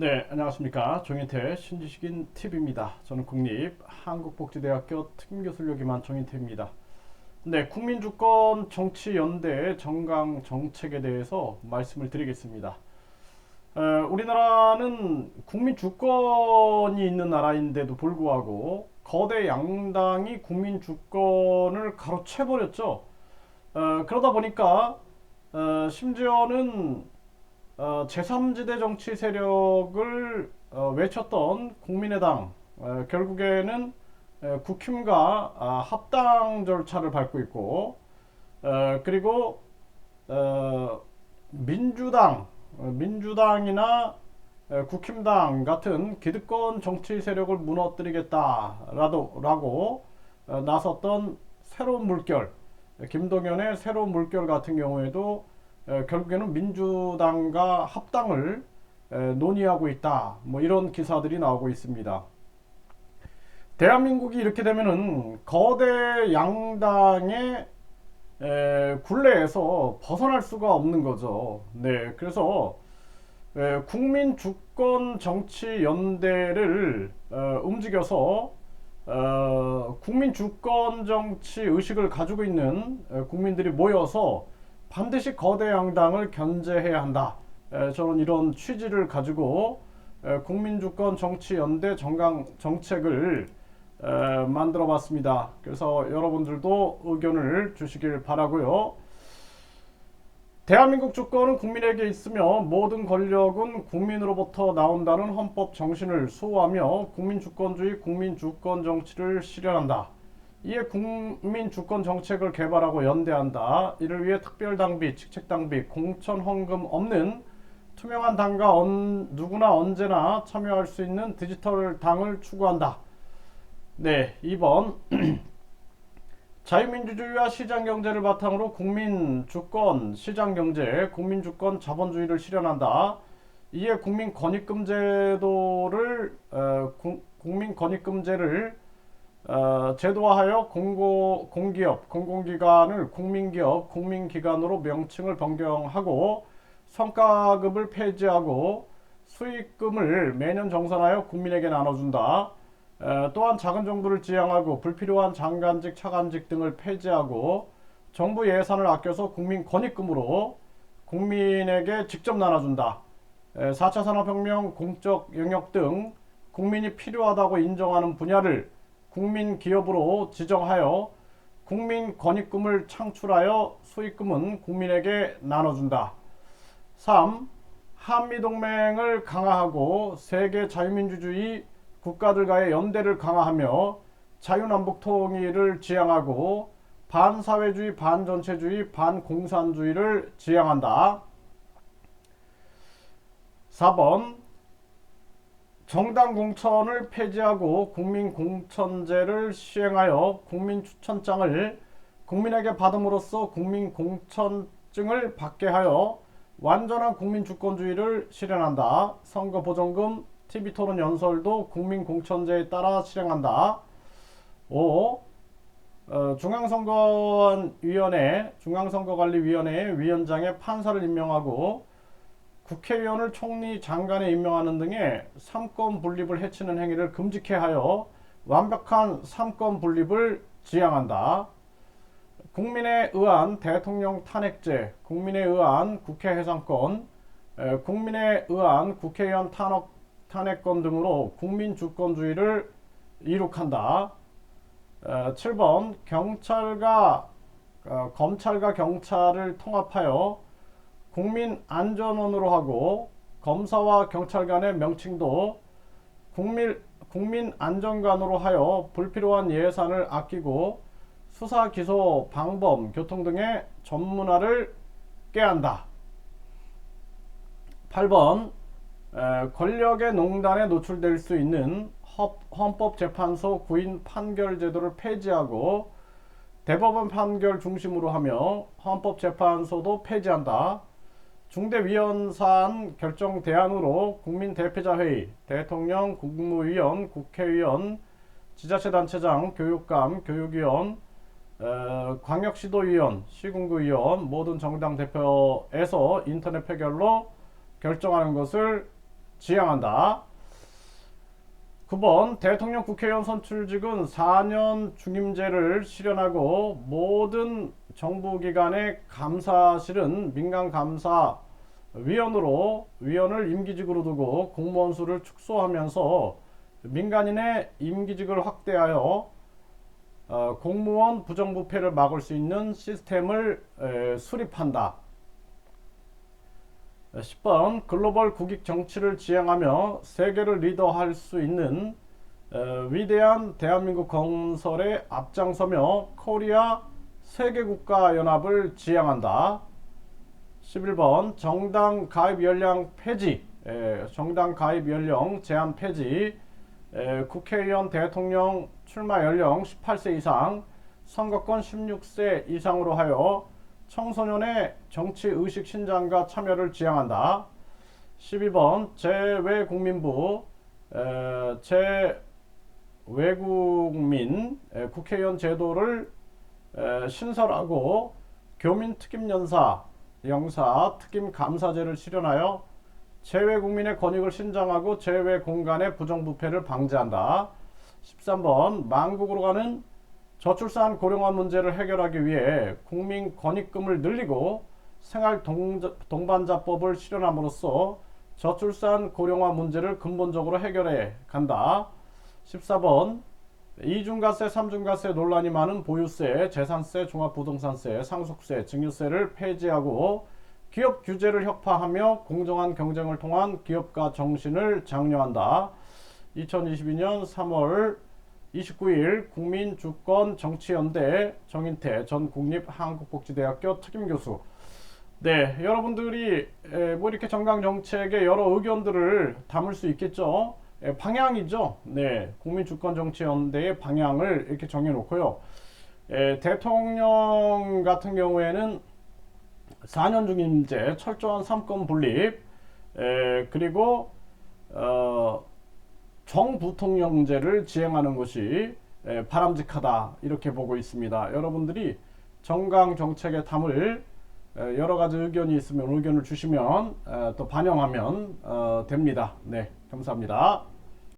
네, 안녕하십니까. 정인태 신지식인 TV입니다. 저는 국립한국복지대학교 특임교수를 역임한 정인태입니다. 네, 국민주권 정치연대 정강 정책에 대해서 말씀을 드리겠습니다. 우리나라는 국민주권이 있는 나라인데도 불구하고 거대 양당이 국민주권을 가로채버렸죠. 그러다 보니까 심지어는 제3지대 정치 세력을 외쳤던 국민의당 결국에는 국힘과 합당 절차를 밟고 있고 그리고 민주당이나 국힘당 같은 기득권 정치 세력을 무너뜨리겠다라고 나섰던 새로운 물결, 김동연의 새로운 물결 같은 경우에도 결국에는 민주당과 합당을 논의하고 있다. 뭐 이런 기사들이 나오고 있습니다. 대한민국이 이렇게 되면은 거대 양당의 굴레에서 벗어날 수가 없는 거죠. 네, 그래서 국민 주권 정치 연대를 움직여서 국민 주권 정치 의식을 가지고 있는 국민들이 모여서 반드시 거대 양당을 견제해야 한다. 저는 이런 취지를 가지고 국민주권 정치연대 정강 정책을 만들어 봤습니다. 그래서 여러분들도 의견을 주시길 바라고요. 대한민국 주권은 국민에게 있으며 모든 권력은 국민으로부터 나온다는 헌법 정신을 수호하며 국민주권주의, 국민주권 정치를 실현한다. 이에 국민주권 정책을 개발하고 연대한다. 이를 위해 특별당비, 직책당비, 공천 헌금 없는 투명한 당과 누구나 언제나 참여할 수 있는 디지털 당을 추구한다. 네, 2번 자유민주주의와 시장경제를 바탕으로 국민주권, 시장경제, 국민주권 자본주의를 실현한다. 이에 국민권익금제를 제도화하여 공기업, 공공기관을 국민기업, 국민기관으로 명칭을 변경하고 성과급을 폐지하고 수익금을 매년 정산하여 국민에게 나눠준다. 또한 작은 정부를 지양하고 불필요한 장관직, 차관직 등을 폐지하고 정부 예산을 아껴서 국민권익금으로 국민에게 직접 나눠준다. 4차 산업혁명, 공적 영역 등 국민이 필요하다고 인정하는 분야를 국민기업으로 지정하여 국민권익금을 창출하여 수익금은 국민에게 나눠준다. 3. 한미동맹을 강화하고 세계 자유민주주의 국가들과의 연대를 강화하며 자유남북통일을 지향하고 반사회주의, 반전체주의, 반공산주의를 지향한다. 4번 정당 공천을 폐지하고 국민공천제를 시행하여 국민추천장을 국민에게 받음으로써 국민공천증을 받게 하여 완전한 국민주권주의를 실현한다. 선거보전금, TV토론 연설도 국민공천제에 따라 실행한다. 5. 중앙선거관리위원회 위원장의 판사를 임명하고 국회의원을 총리, 장관에 임명하는 등의 삼권 분립을 해치는 행위를 금지케 하여 완벽한 삼권 분립을 지향한다. 국민에 의한 대통령 탄핵제, 국민에 의한 국회 해산권, 국민에 의한 국회의원 탄핵권 등으로 국민주권주의를 이룩한다. 7번 검찰과 경찰을 통합하여 국민안전원으로 하고 검사와 경찰 간의 명칭도 국민안전관으로 하여 불필요한 예산을 아끼고 수사, 기소, 방범, 교통 등의 전문화를 꾀한다. 8번 권력의 농단에 노출될 수 있는 헌법재판소 구인 판결 제도를 폐지하고 대법원 판결 중심으로 하며 헌법재판소도 폐지한다. 중대위헌사안 결정 대안으로 국민대표자회의, 대통령, 국무위원, 국회의원, 지자체단체장, 교육감, 교육위원, 광역시도위원, 시군구위원 모든 정당 대표에서 인터넷 표결로 결정하는 것을 지향한다. 9번 대통령 국회의원 선출직은 4년 중임제를 실현하고 모든 정부기관의 감사실은 민간감사위원을 임기직으로 두고 공무원 수를 축소하면서 민간인의 임기직을 확대하여 공무원 부정부패를 막을 수 있는 시스템을 수립한다. 10번 글로벌 국익 정치를 지향하며 세계를 리더할 수 있는 위대한 대한민국 건설에 앞장서며 코리아 세계국가연합을 지향한다. 11번 정당 가입 연령 폐지, 정당 가입 연령 제한 폐지, 국회의원 대통령 출마 연령 18세 이상, 선거권 16세 이상으로 하여 청소년의 정치의식 신장과 참여를 지향한다. 12번 재외국민부 재외국민 국회의원 제도를 신설하고 교민특임영사 특임감사제를 실현하여 재외국민의 권익을 신장하고 재외공간의 부정부패를 방지한다. 13번 망국으로 가는 저출산 고령화 문제를 해결하기 위해 국민 권익금을 늘리고 생활 동반자법을 실현함으로써 저출산 고령화 문제를 근본적으로 해결해 간다. 14번 이중과세, 삼중과세 논란이 많은 보유세, 재산세, 종합부동산세, 상속세, 증여세를 폐지하고 기업 규제를 혁파하며 공정한 경쟁을 통한 기업가 정신을 장려한다. 2022년 3월 29일 국민주권정치연대 정인태 전 국립한국복지대학교 특임교수. 네, 여러분들이 뭐 이렇게 정강정책의 여러 의견들을 담을 수 있겠죠. 방향이죠. 네, 국민주권정치연대의 방향을 이렇게 정해놓고요. 대통령 같은 경우에는 4년 중임제, 철저한 삼권 분립, 그리고 정부통령제를 지향하는 것이 바람직하다 이렇게 보고 있습니다. 여러분들이 정강 정책에 담을 여러 가지 의견이 있으면 의견을 주시면 또 반영하면 됩니다. 네, 감사합니다.